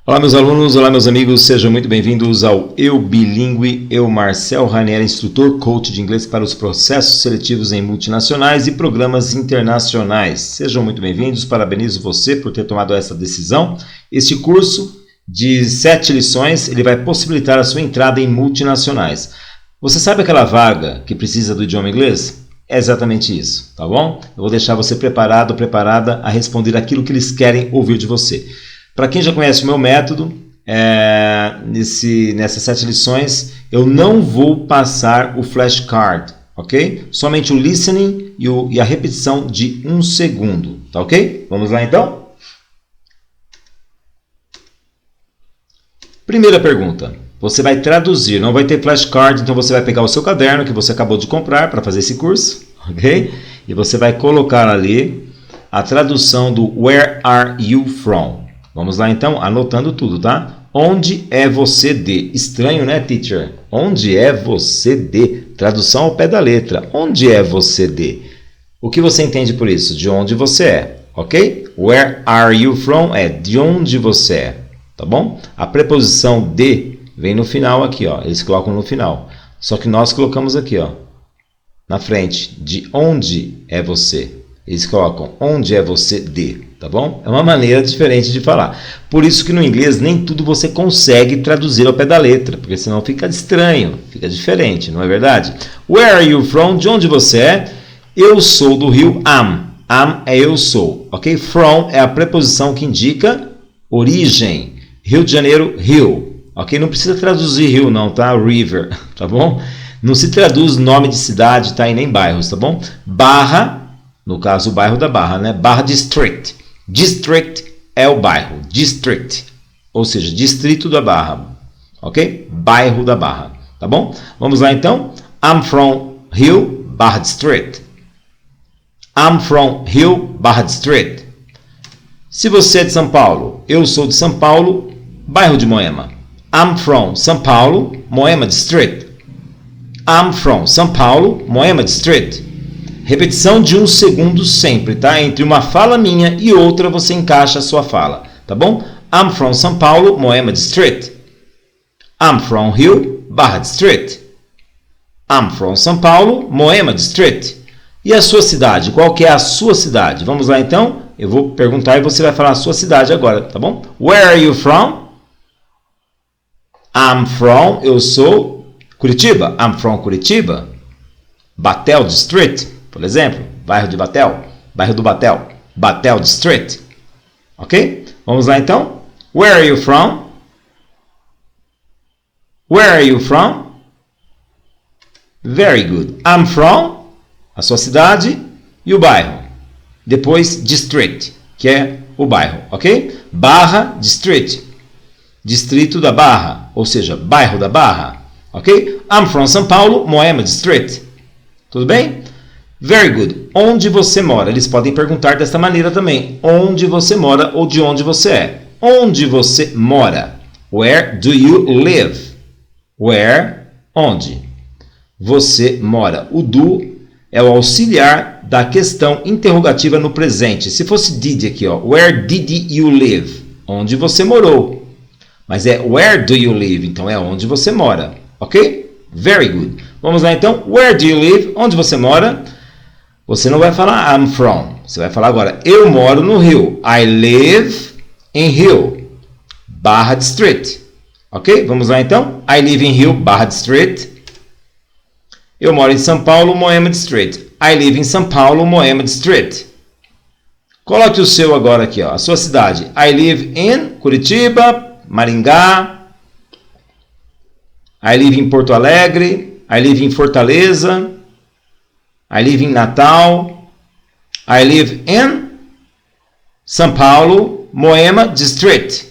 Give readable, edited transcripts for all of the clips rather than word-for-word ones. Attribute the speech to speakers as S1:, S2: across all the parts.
S1: Olá meus alunos, olá meus amigos, sejam muito bem-vindos ao Eu Bilingue, eu Marcel Ranieri, instrutor coach de inglês para os processos seletivos em multinacionais e programas internacionais. Sejam muito bem-vindos, parabenizo você por ter tomado essa decisão. Este curso de 7 lições, ele vai possibilitar a sua entrada em multinacionais. Você sabe aquela vaga que precisa do idioma inglês? É exatamente isso, tá bom? Eu vou deixar você preparado, preparada a responder aquilo que eles querem ouvir de você. Para quem já conhece o meu método, nessas 7 lições, eu não vou passar o flashcard, ok? Somente o listening e a repetição de 1 segundo, tá ok? Vamos lá então? Primeira pergunta. Você vai traduzir, não vai ter flashcard, então você vai pegar o seu caderno que você acabou de comprar para fazer esse curso, ok? E você vai colocar ali a tradução do Where are you from? Vamos lá então, anotando tudo, tá? Onde é você de? Estranho, né, teacher? Onde é você de? Tradução ao pé da letra. Onde é você de? O que você entende por isso? De onde você é, ok? Where are you from é de onde você é, tá bom? A preposição de vem no final aqui, ó. Eles colocam no final. Só que nós colocamos aqui, ó, na frente. De onde é você? Eles colocam onde é você de, tá bom? É uma maneira diferente de falar. Por isso que no inglês nem tudo você consegue traduzir ao pé da letra, porque senão fica estranho, fica diferente, não é verdade? Where are you from? De onde você é? Eu sou do Rio. Am. Am é eu sou, ok? From é a preposição que indica origem. Rio de Janeiro, Rio, ok? Não precisa traduzir Rio não, tá? River, tá bom? Não se traduz nome de cidade, tá? E nem bairros, tá bom? Barra, no caso o bairro da Barra, né? Barra District. District é o bairro. District, ou seja, distrito da Barra, ok? Bairro da Barra, tá bom? Vamos lá então. I'm from Rio, Barra District. I'm from Rio, Barra District. Se você é de São Paulo, eu sou de São Paulo, bairro de Moema. I'm from São Paulo, Moema District. I'm from São Paulo, Moema District. Repetição de 1 segundo sempre, tá? Entre uma fala minha e outra você encaixa a sua fala, tá bom? I'm from São Paulo, Moema District. I'm from Rio, Barra District. I'm from São Paulo, Moema District. E a sua cidade? Qual que é a sua cidade? Vamos lá então? Eu vou perguntar e você vai falar a sua cidade agora, tá bom? Where are you from? I'm from, eu sou Curitiba. I'm from Curitiba. Batel District, por exemplo. Bairro de Batel. Bairro do Batel. Batel District. Ok? Vamos lá então. Where are you from? Where are you from? Very good. I'm from, a sua cidade e o bairro. Depois district, que é o bairro, ok? Barra District. Distrito da Barra, ou seja, bairro da Barra, ok? I'm from São Paulo, Moema District. Tudo bem? Very good. Onde você mora? Eles podem perguntar desta maneira também. Onde você mora ou de onde você é? Onde você mora? Where do you live? Where, onde? Você mora. O do é o auxiliar da questão interrogativa no presente. Se fosse did aqui, ó. Where did you live? Onde você morou. Mas é where do you live? Então é onde você mora. Ok? Very good. Vamos lá então. Where do you live? Onde você mora? Você não vai falar I'm from. Você vai falar agora. Eu moro no Rio. I live in Rio. Barra District. Ok? Vamos lá então. I live in Rio, Barra District. Eu moro em São Paulo, Moema District. I live in São Paulo, Moema District. Coloque o seu agora aqui, ó, a sua cidade. I live in Curitiba, Maringá. I live em Porto Alegre. I live em Fortaleza. I live em Natal. I live in São Paulo, Moema District.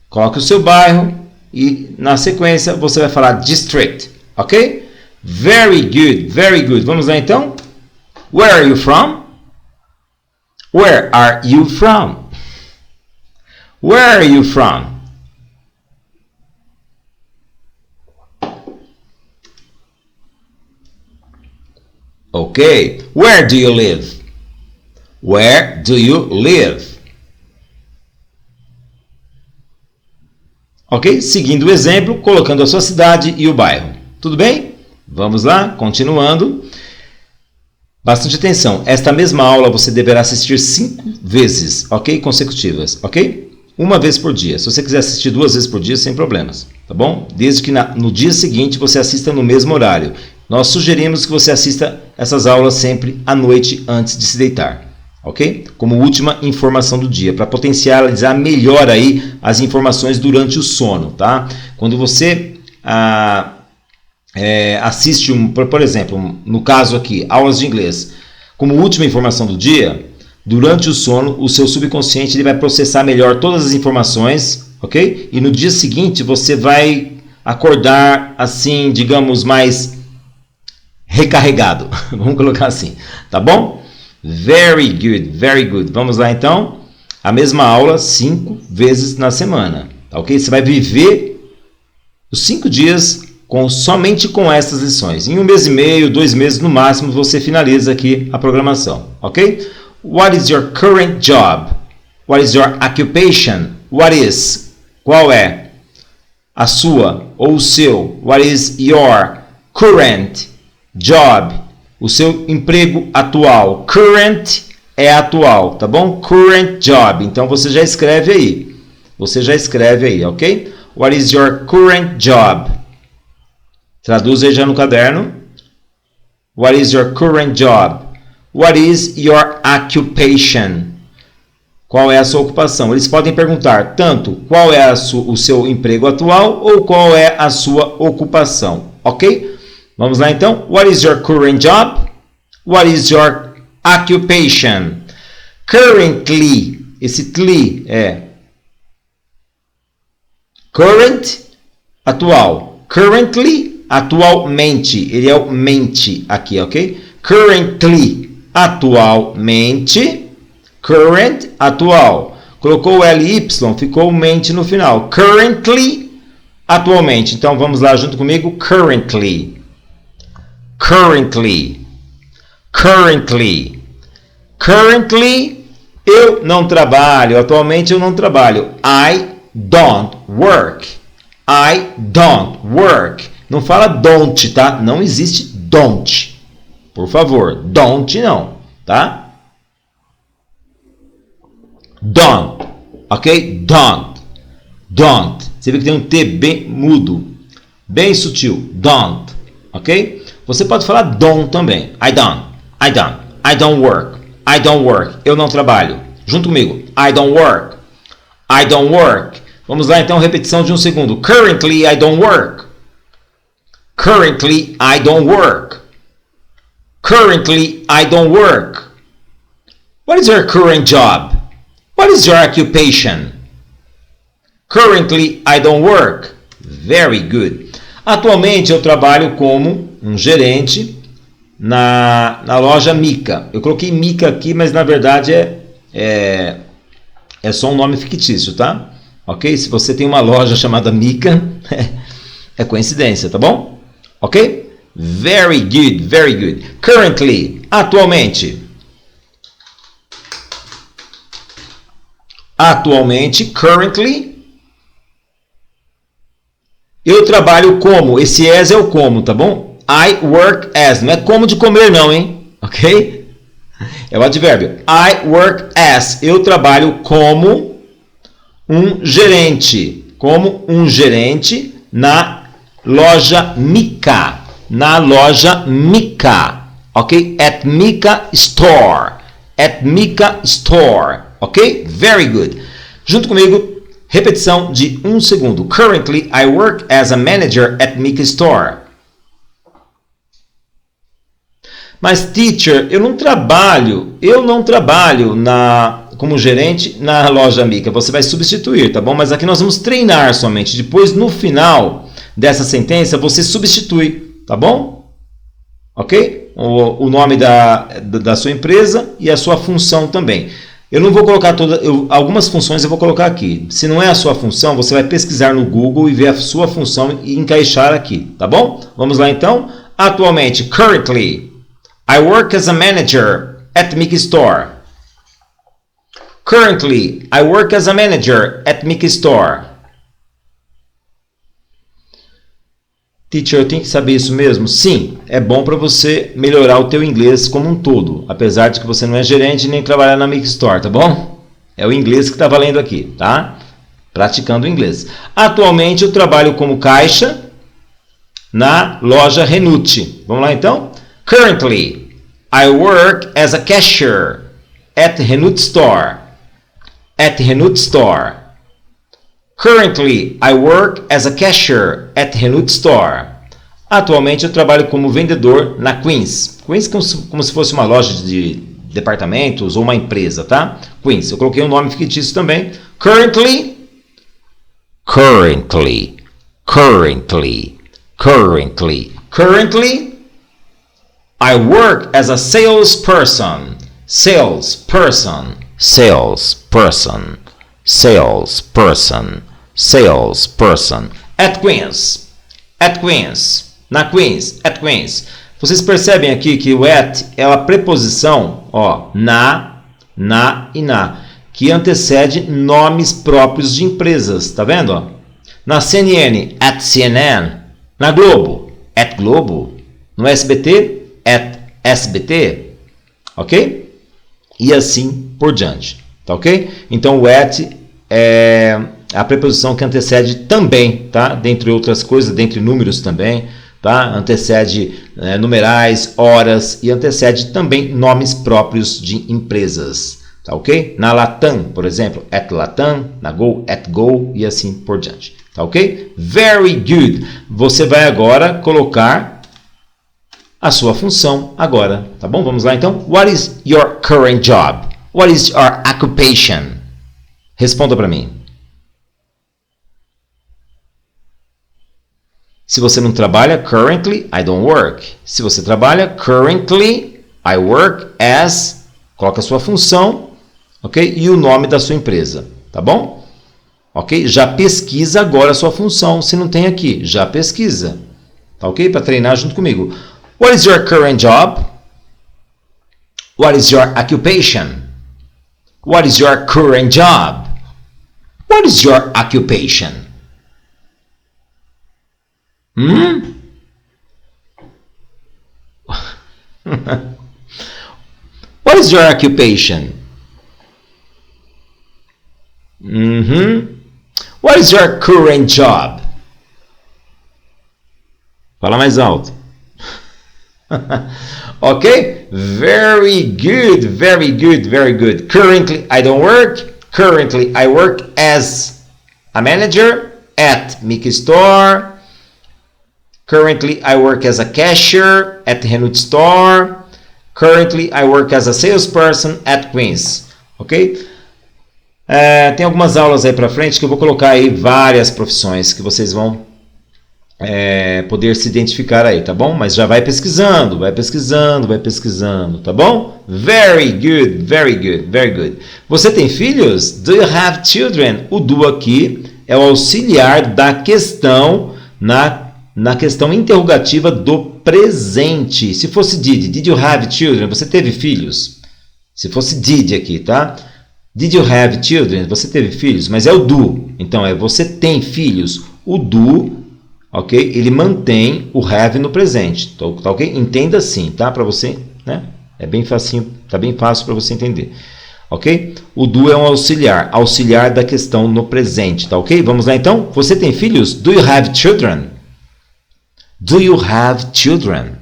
S1: Coloque o seu bairro e na sequência você vai falar district, ok? Very good, very good. Vamos lá então. Where are you from? Where are you from? Where are you from? Okay. Where do you live? Where do you live? Ok? Seguindo o exemplo, colocando a sua cidade e o bairro. Tudo bem? Vamos lá, continuando. Bastante atenção. Esta mesma aula você deverá assistir 5 vezes, ok? Consecutivas, ok? Uma vez por dia. Se você quiser assistir 2 vezes por dia, sem problemas, tá bom? Desde que no dia seguinte você assista no mesmo horário. Nós sugerimos que você assista essas aulas sempre à noite antes de se deitar, ok? Como última informação do dia, para potencializar melhor aí as informações durante o sono, tá? Quando você assiste, por exemplo, no caso aqui, aulas de inglês, como última informação do dia, durante o sono, o seu subconsciente ele vai processar melhor todas as informações, ok? E no dia seguinte você vai acordar assim, digamos, mais recarregado, vamos colocar assim, tá bom? Very good, very good. Vamos lá então, a mesma aula 5 vezes na semana, tá ok? Você vai viver os 5 dias somente com essas lições. Em 1 mês e meio, 2 meses no máximo, você finaliza aqui a programação, ok? What is your current job? What is your occupation? What is? Qual é a sua ou o seu? What is your current job? O seu emprego atual. Current é atual, tá bom? Current job. Então você já escreve aí. Você já escreve aí, ok? What is your current job? Traduz aí já no caderno. What is your current job? What is your occupation? Qual é a sua ocupação? Eles podem perguntar tanto qual é o seu emprego atual ou qual é a sua ocupação, ok? Vamos lá então. What is your current job? What is your occupation? Currently. Esse tli é current, atual. Currently, atualmente. Ele é o mente aqui, ok? Currently, atualmente. Current, atual. Colocou o LY, ficou mente no final. Currently, atualmente. Então vamos lá junto comigo. Currently. Currently. Currently. Currently, eu não trabalho. Atualmente eu não trabalho. I don't work. I don't work. Não fala don't, tá? Não existe don't. Por favor, don't não, tá? Don't, ok? Don't. Don't. Você vê que tem um T bem mudo, bem sutil. Don't, ok? Você pode falar don't também. I don't. I don't. I don't work. I don't work. Eu não trabalho. Junto comigo. I don't work. I don't work. Vamos lá então, repetição de 1 segundo. Currently, I don't work. Currently, I don't work. Currently, I don't work. What is your current job? What is your occupation? Currently, I don't work. Very good. Atualmente, eu trabalho como um gerente na loja Mica. Eu coloquei Mica aqui, mas na verdade é só um nome fictício, tá? Ok? Se você tem uma loja chamada Mica, é coincidência, tá bom? Ok? Very good, very good. Currently, atualmente. Atualmente, currently. Eu trabalho como. Esse as é o como, tá bom? I work as. Não é como de comer não, hein? Ok? É o advérbio. I work as. Eu trabalho como um gerente. Como um gerente na loja Mica. Na loja Mica. Ok? At Mica Store. At Mica Store. Ok? Very good. Junto comigo, repetição de 1 segundo. Currently, I work as a manager at Mica Store. Mas, teacher, eu não trabalho como gerente na loja Mica. Você vai substituir, tá bom? Mas aqui nós vamos treinar somente. Depois, no final dessa sentença, você substitui, tá bom? Ok? O nome da sua empresa e a sua função também. Eu não vou colocar algumas funções eu vou colocar aqui. Se não é a sua função, você vai pesquisar no Google e ver a sua função e encaixar aqui, tá bom? Vamos lá então. Atualmente, currently, I work as a manager at Mica Store. Currently, I work as a manager at Mica Store. Teacher, eu tenho que saber isso mesmo? Sim, é bom para você melhorar o teu inglês como um todo, apesar de que você não é gerente nem trabalhar na Make Store, tá bom? É o inglês que está valendo aqui, tá? Praticando o inglês. Atualmente eu trabalho como caixa na loja Renute. Vamos lá então? Currently, I work as a cashier at Renute Store. At Renute Store. Currently, I work as a cashier at Renute Store. Atualmente eu trabalho como vendedor na Queens. Queens como se fosse uma loja de departamentos ou uma empresa, tá? Queens. Eu coloquei um nome fictício também. Currently, I work as a salesperson. Salesperson. At Queens. Na Queens. At Queens. Vocês percebem aqui que o at é a preposição, ó, na e na, que antecede nomes próprios de empresas, tá vendo? Ó? Na CNN, at CNN. Na Globo, at Globo. No SBT, at SBT. Ok? E assim por diante. Tá ok? Então o at é a preposição que antecede também, tá? Dentre outras coisas, dentre números também, tá? Antecede numerais, horas e antecede também nomes próprios de empresas, tá ok? Na Latam, por exemplo, at Latam, na Go, at Go e assim por diante, tá ok? Very good. Você vai agora colocar a sua função agora, tá bom? Vamos lá então. What is your current job? What is your occupation? Responda para mim. Se você não trabalha, currently, I don't work. Se você trabalha, currently, I work as, coloca a sua função, ok? E o nome da sua empresa, tá bom? Ok? Já pesquisa agora a sua função, se não tem aqui, já pesquisa, tá ok? Para treinar junto comigo. What is your current job? What is your occupation? What is your current job? What is your occupation? What is your occupation? What is your current job? Fala mais alto. Okay? Very good, very good, very good. Currently, I don't work. Currently, I work as a manager at Mickey Store. Currently, I work as a cashier at the Renute Store. Currently, I work as a salesperson at Queens. Ok? Tem algumas aulas aí pra frente que eu vou colocar aí várias profissões que vocês vão poder se identificar aí, tá bom? Mas já vai pesquisando, tá bom? Very good, very good, very good. Você tem filhos? Do you have children? O do aqui é o auxiliar da questão na questão interrogativa do presente. Se fosse did you have children? Você teve filhos? Se fosse did aqui, tá? Did you have children? Você teve filhos? Mas é o do. Então, você tem filhos. O do, ok? Ele mantém o have no presente. Tá ok? Entenda assim, tá? Para você, né? É bem facinho, tá bem fácil para você entender. Ok? O do é um auxiliar da questão no presente, tá ok? Vamos lá então? Você tem filhos? Do you have children? Do you have children?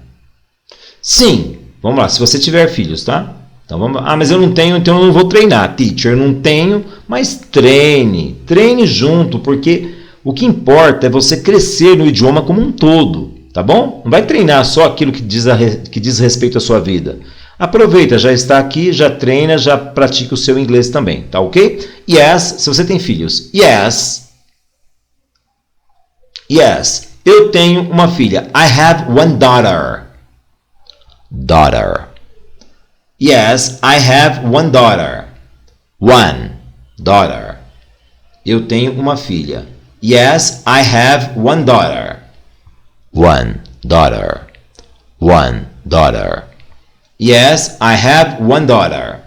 S1: Sim. Vamos lá, se você tiver filhos, tá? Então vamos. Mas eu não tenho, então eu não vou treinar. Teacher, eu não tenho, mas treine. Treine junto, porque o que importa é você crescer no idioma como um todo, tá bom? Não vai treinar só aquilo que diz respeito à sua vida. Aproveita, já está aqui, já treina, já pratica o seu inglês também, tá ok? Yes, se você tem filhos. Yes. Yes. Eu tenho uma filha. I have one daughter. Daughter. Yes, I have one daughter. One daughter. Eu tenho uma filha. Yes, I have one daughter. One daughter. One daughter. Yes, I have one daughter.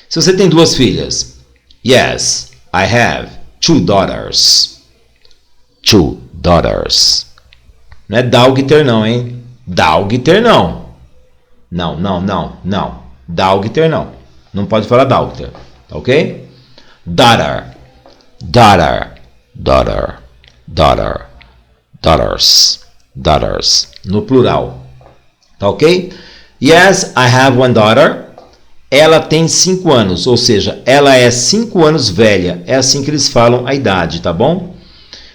S1: Se você tem duas filhas. Yes, I have two daughters. Two daughters. Não é Daugter não, hein? Daugter não. Não. Daugter não. Não pode falar Daugter, tá ok? Daughter. Daughters. No plural. Tá ok? Yes, I have one daughter. Ela tem 5 anos, ou seja, ela é 5 anos velha. É assim que eles falam a idade, tá bom?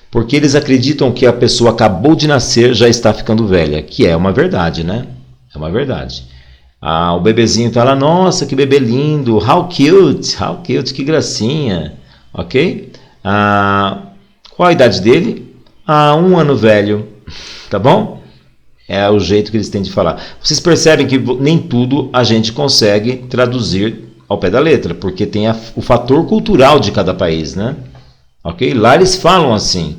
S1: Porque eles acreditam que a pessoa acabou de nascer, já está ficando velha. Que é uma verdade, né? É uma verdade. O bebezinho tá lá, nossa, que bebê lindo. How cute, que gracinha. Ok? Qual a idade dele? 1 ano velho. Tá bom? É o jeito que eles têm de falar. Vocês percebem que nem tudo a gente consegue traduzir ao pé da letra, porque tem o fator cultural de cada país, né? Ok? Lá eles falam assim.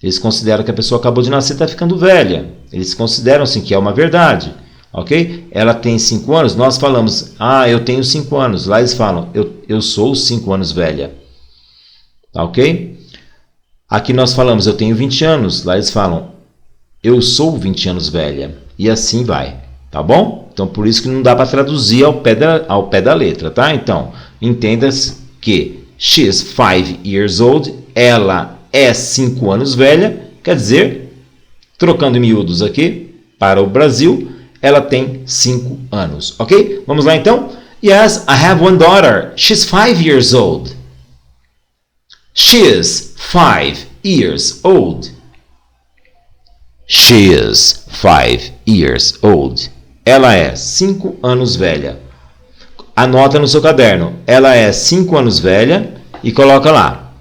S1: Eles consideram que a pessoa acabou de nascer e está ficando velha. Eles consideram assim que é uma verdade. Ok? Ela tem 5 anos, nós falamos, eu tenho 5 anos. Lá eles falam, eu sou 5 anos velha. Tá ok? Aqui nós falamos, eu tenho 20 anos. Lá eles falam, eu sou 20 anos velha. E assim vai. Tá bom? Então, por isso que não dá para traduzir ao pé da letra, tá? Então, entenda que she is 5 years old. Ela é 5 anos velha. Quer dizer, trocando em miúdos aqui, para o Brasil, ela tem 5 anos. Ok? Vamos lá então? Yes, I have one daughter. She's 5 years old. She is 5 years old. She is 5 years old. Ela é 5 anos velha. Anota no seu caderno. Ela é 5 anos velha e coloca lá.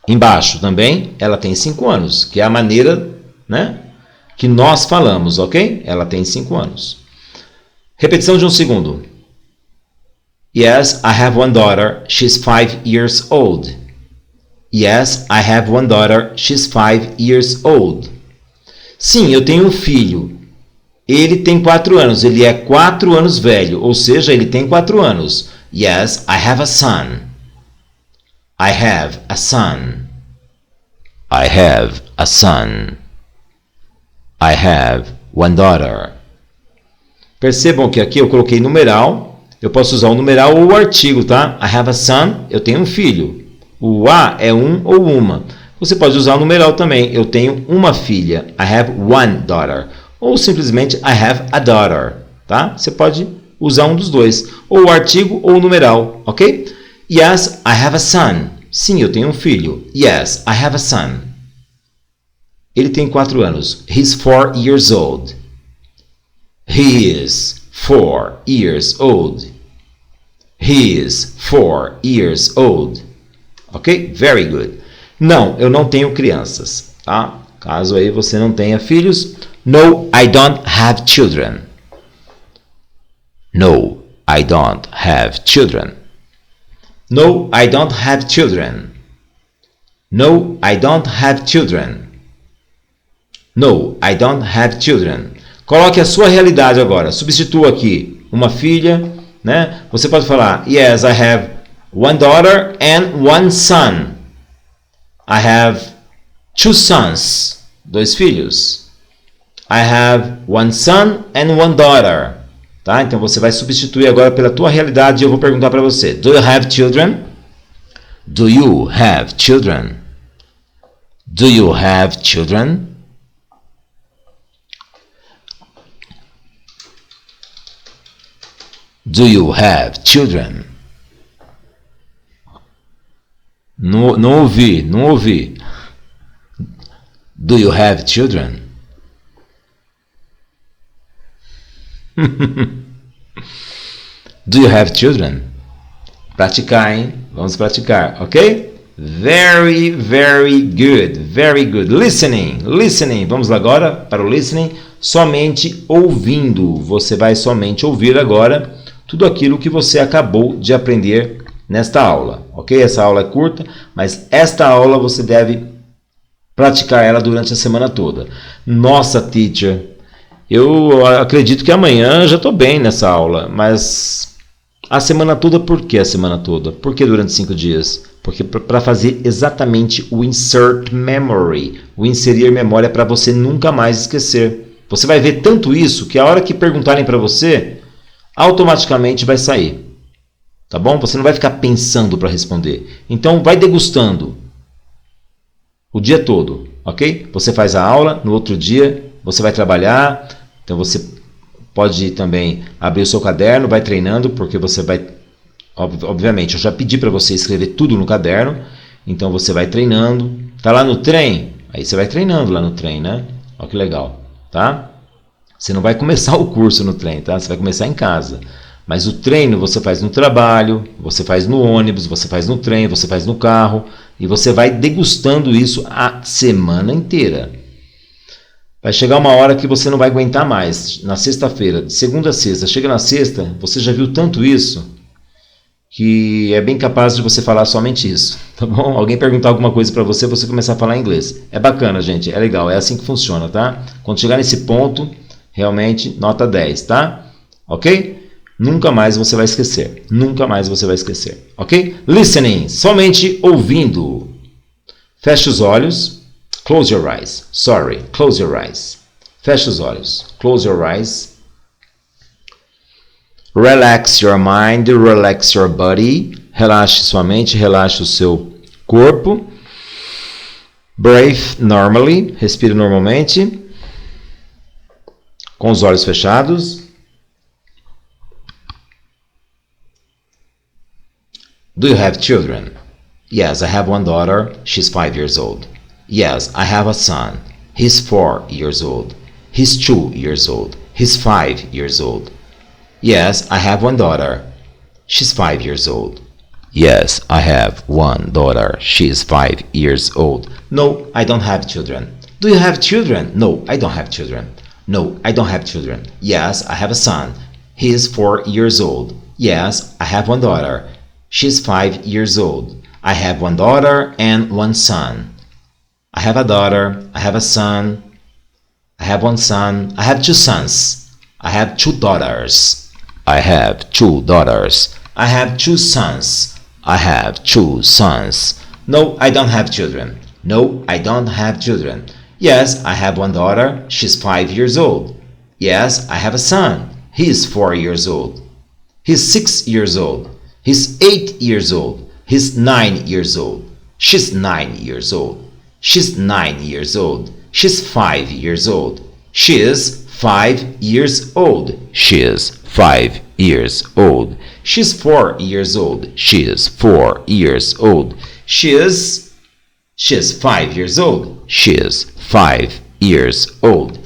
S1: Embaixo também, ela tem 5 anos, que é a maneira, né, que nós falamos, ok? Ela tem 5 anos. Repetição de um segundo. Yes, I have one daughter. She's 5 years old. Yes, I have one daughter. She's 5 years old. Sim, eu tenho um filho. Ele tem 4 anos. Ele é 4 anos velho. Ou seja, ele tem 4 anos. Yes, I have a son. I have a son. I have a son. I have one daughter. Percebam que aqui eu coloquei numeral. Eu posso usar o numeral ou o artigo, tá? I have a son. Eu tenho um filho. O a é um ou uma. Você pode usar o numeral também. Eu tenho uma filha. I have one daughter. Ou simplesmente I have a daughter. Tá? Você pode usar um dos dois. Ou o artigo ou o numeral. Ok? Yes, I have a son. Sim, eu tenho um filho. Yes, I have a son. Ele tem 4 anos. He's 4 years old. He is 4 years old. He is 4 years old. Ok? Very good. Não, eu não tenho crianças, tá? Caso aí você não tenha filhos. No, I don't have children. No, I don't have children. No, I don't have children. No, I don't have children. No, I don't have children. Coloque a sua realidade agora. Substitua aqui uma filha, né? Você pode falar, yes, I have one daughter and one son. I have 2 sons. 2 filhos. I have one son and one daughter. Tá? Então você vai substituir agora pela tua realidade e eu vou perguntar para você. Do you have children? Do you have children? Do you have children? Do you have children? Não ouvi. Do you have children? Do you have children? Praticar, hein? Vamos praticar, ok? Very, very good. Very good. Listening. Vamos lá agora para o listening. Somente ouvindo. Você vai somente ouvir agora tudo aquilo que você acabou de aprender nesta aula, ok? Essa aula é curta, mas esta aula você deve praticar ela durante a semana toda. Nossa, teacher, eu acredito que amanhã já estou bem nessa aula, mas A semana toda, por que a semana toda? Por que durante 5 dias? Porque para fazer exatamente o insert memory, o inserir memória para você nunca mais esquecer. Você vai ver tanto isso que a hora que perguntarem para você, automaticamente vai sair. Tá bom? Você não vai ficar pensando para responder. Então vai degustando o dia todo, ok? Você faz a aula, no outro dia você vai trabalhar, então você pode também abrir o seu caderno, vai treinando, porque você vai, obviamente, eu já pedi para você escrever tudo no caderno, então você vai treinando, tá lá no trem, aí você vai treinando lá no trem, né? Olha que legal, tá? Você não vai começar o curso no trem, tá? Você vai começar em casa. Mas o treino você faz no trabalho, você faz no ônibus, você faz no trem, você faz no carro, e você vai degustando isso a semana inteira. Vai chegar uma hora que você não vai aguentar mais, na sexta-feira, de segunda a sexta. Chega na sexta, você já viu tanto isso, que é bem capaz de você falar somente isso, tá bom? Alguém perguntar alguma coisa para você, você começar a falar inglês. É bacana, gente, é legal, é assim que funciona, tá? Quando chegar nesse ponto, realmente, nota 10, tá? Ok? Nunca mais você vai esquecer. Nunca mais você vai esquecer. Ok? Listening. Somente ouvindo. Feche os olhos. Close your eyes. Sorry. Close your eyes. Feche os olhos. Close your eyes. Relax your mind. Relax your body. Relaxe sua mente. Relaxe o seu corpo. Breathe normally. Respire normalmente. Com os olhos fechados. Do you have children? Yes, I have one daughter. She's 5 years old. Yes, I have a son. He's 4 years old. He's 2 years old. He's 5 years old. Yes, I have one daughter. She's 5 years old. Yes, I have one daughter. She's 5 years old. No, I don't have children. Do you have children? No, I don't have children. No, I don't have children. Yes, I have a son. He is 4 years old. Yes, I have one daughter. She's 5 years old. I have one daughter and one son. I have a daughter. I have a son. I have one son. I have 2 sons. I have 2 daughters. I have 2 daughters. I have 2 sons. I have 2 sons. No, I don't have children. No, I don't have children. Yes, I have one daughter. She's 5 years old. Yes, I have a son. He is 4 years old. He's 6 years old. He's 8 years old. He's 9 years old. She's 9 years old. She's 9 years old. She's 5 years old. She is 5 years old. She is 5 years old. She's 4 years old. She is 4 years old. She is 5 years old. She is 5 years old.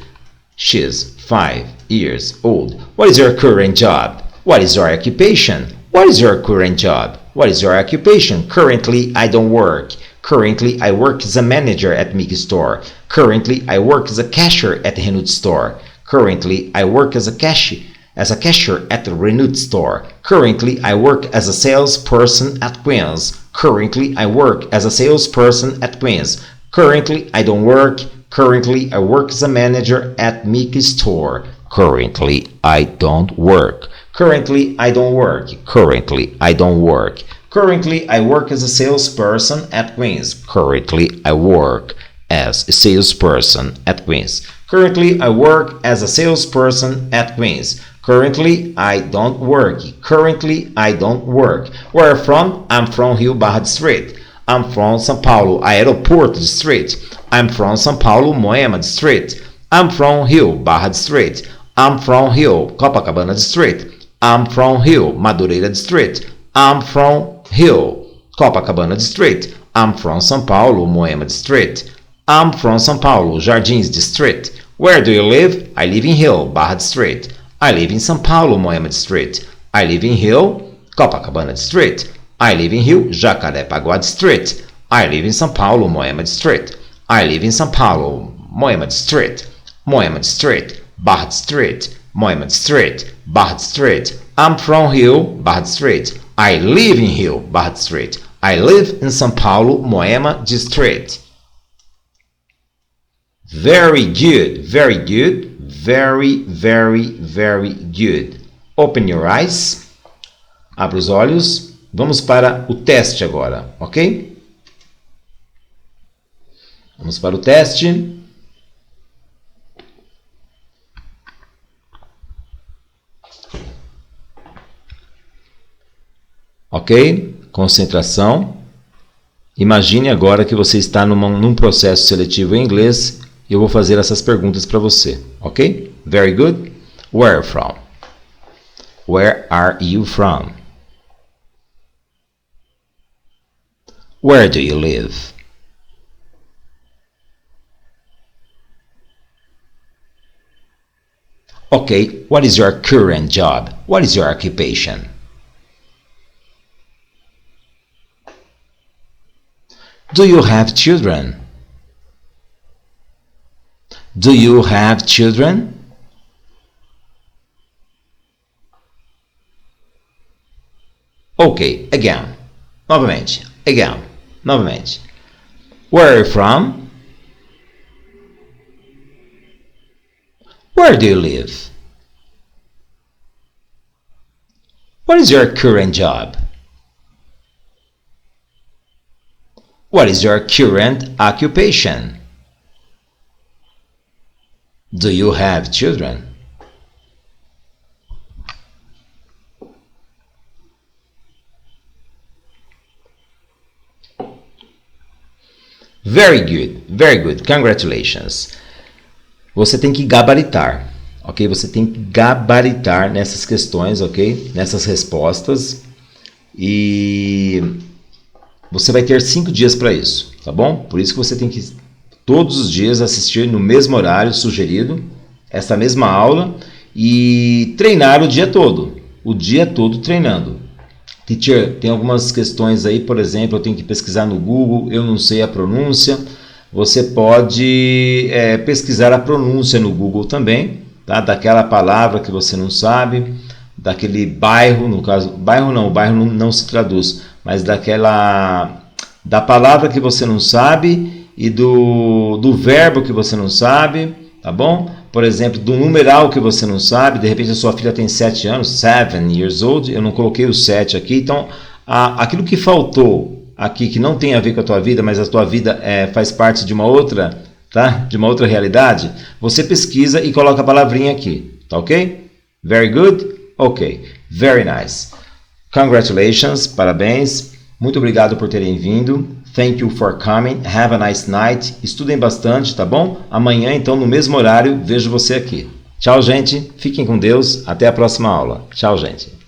S1: She is 5 years old. What is your current job? What is your occupation? What is your current job? What is your occupation? Currently, I don't work. Currently, I work as a manager at Mickey store. Currently, I work as a cashier at the Renault store. Currently, I work as a cashier at the Renault store. Currently, I work as a salesperson at Queen's. Currently, I work as a salesperson at Queen's. Currently, I don't work. Currently, I work as a manager at Mickey store. Currently, I don't work. Currently, I don't work. Currently, I don't work. Currently, I work as a salesperson at Queen's. Currently, I work as a salesperson at Queen's. Currently, I work as a salesperson at Queen's. Currently, I don't work. Currently, I don't work. Where are you from? I'm from Rio Barra District. I'm from São Paulo, Aeroporto District. I'm from São Paulo, Moema District. I'm from Rio Barra District. I'm from Rio, Copacabana District. I'm from Rio, Madureira District. I'm from Rio, Copacabana District. I'm from São Paulo, Moema District. I'm from São Paulo, Jardins District. Where do you live? I live in Rio, Barra District. I live in São Paulo, Moema District. I live in Rio, Copacabana District. I live in Rio, Jacarepaguá District. I live in São Paulo, Moema District. I live in São Paulo, Moema District. Moema District, Barra District. Moema District, Barra District. I'm from Rio, Barra District. I live in Rio, Barra District. I live in São Paulo, Moema District. Very good, very good, very, very, very good. Open your eyes. Abra os olhos. Vamos para o teste agora, ok? Vamos para o teste. Ok? Concentração. Imagine agora que você está num processo seletivo em inglês e eu vou fazer essas perguntas para você, ok? Very good. Where are you from? Where are you from? Where do you live? Okay, what is your current job? What is your occupation? Do you have children? Do you have children? Ok, again. Novamente. Again. Novamente. Where are you from? Where do you live? What is your current job? What is your current occupation? Do you have children? Very good, very good. Congratulations. Você tem que gabaritar, ok? Você tem que gabaritar nessas questões, ok? Nessas respostas. E você vai ter 5 dias para isso, tá bom? Por isso que você tem que todos os dias assistir no mesmo horário sugerido, essa mesma aula, e treinar o dia todo treinando. Teacher, tem algumas questões aí, por exemplo, eu tenho que pesquisar no Google, eu não sei a pronúncia. Você pode pesquisar a pronúncia no Google também, tá? Daquela palavra que você não sabe, daquele bairro, no caso, bairro não se traduz, mas da palavra que você não sabe e do verbo que você não sabe, tá bom? Por exemplo, do numeral que você não sabe, de repente a sua filha tem 7 anos, 7 years old, eu não coloquei o 7 aqui, então aquilo que faltou aqui, que não tem a ver com a tua vida, mas a tua vida faz parte de uma outra, tá? De uma outra realidade, você pesquisa e coloca a palavrinha aqui, tá ok? Very good? Ok, very nice. Congratulations, parabéns, muito obrigado por terem vindo. Thank you for coming. Have a nice night. Estudem bastante, tá bom? Amanhã, então, no mesmo horário, vejo você aqui. Tchau, gente. Fiquem com Deus. Até a próxima aula. Tchau, gente.